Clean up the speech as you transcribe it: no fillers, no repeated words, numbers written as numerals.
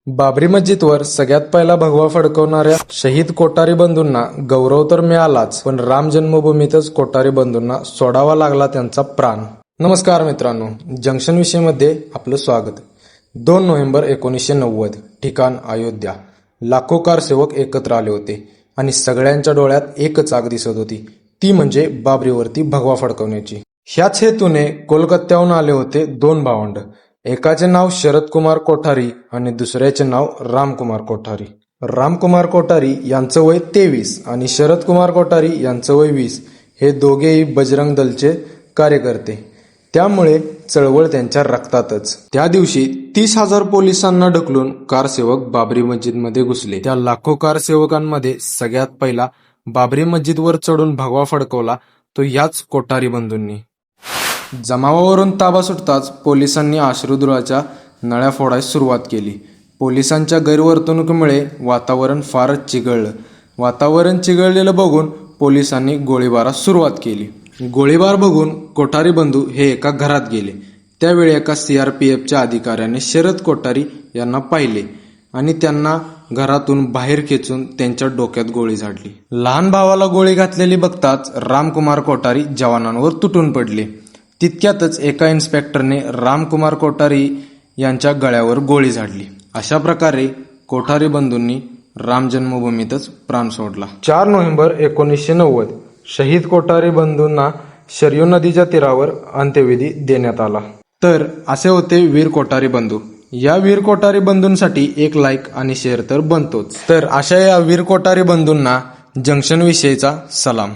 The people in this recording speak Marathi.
बाबरी मस्जिदवर सगळ्यात पहिला भगवा फडकवणाऱ्या शहीद कोठारी बंधूंना गौरव तर मिळालाच, पण राम जन्मभूमीतच कोठारी बंधूंना सोडावा लागला त्यांचा प्राण. नमस्कार मित्रांनो, जंक्शन विषयमध्ये आपलं स्वागत. 2 नोव्हेंबर 1990, ठिकाण अयोध्या. लाखो कारसेवक एकत्र आले होते आणि सगळ्यांच्या डोळ्यात एकच आग दिसत होती, ती म्हणजे बाबरीवरती भगवा फडकवण्याची. ह्याच हेतूने कोलकात्याहून आले होते 2 भावंड. एकाचे नाव शरद कुमार कोठारी आणि दुसऱ्याचे नाव रामकुमार कोठारी. रामकुमार कोठारी यांचं वय 23 आणि शरद कुमार कोठारी यांचं वय 20. हे दोघेही बजरंग दलचे कार्यकर्ते, त्यामुळे चळवळ त्यांच्या रक्तातच. त्या दिवशी 30,000 पोलिसांना ढकलून कारसेवक बाबरी मस्जिदमध्ये घुसले. त्या लाखो कारसेवकांमध्ये सगळ्यात पहिला बाबरी मस्जिदवर चढून भगवा फडकवला तो याच कोठारी बंधूंनी. जमावावरून ताबा सुटताच पोलिसांनी अश्रुधुराच्या नळ्या फोडायला सुरुवात केली. पोलिसांच्या गैरवर्तणुकीमुळे वातावरण फारच चिघळलं. वातावरण चिघळलेलं बघून पोलिसांनी गोळीबारास सुरुवात केली. गोळीबार बघून कोठारी बंधू हे एका घरात गेले. त्यावेळी एका CRPFच्या अधिकाऱ्याने शरद कोठारी यांना पाहिले आणि त्यांना घरातून बाहेर खेचून त्यांच्या डोक्यात गोळी झाडली. लहान भावाला गोळी घातलेली बघताच रामकुमार कोठारी जवानांवर तुटून पडले. तितक्यातच एका इन्स्पेक्टरने रामकुमार कोठारी यांच्या गळ्यावर गोळी झाडली. अशा प्रकारे कोठारी बंधूंनी राम जन्मभूमीतच प्राण सोडला. 4 नोव्हेंबर 1990, शहीद कोठारी बंधूंना शरयू नदीच्या तीरावर अंत्यविधी देण्यात आला. तर असे होते वीर कोठारी बंधू. या वीर कोठारी बंधूंसाठी एक लाईक आणि शेअर तर बनतोच. तर अशा या वीर कोठारी बंधूंना जंक्शन विषयीचा सलाम.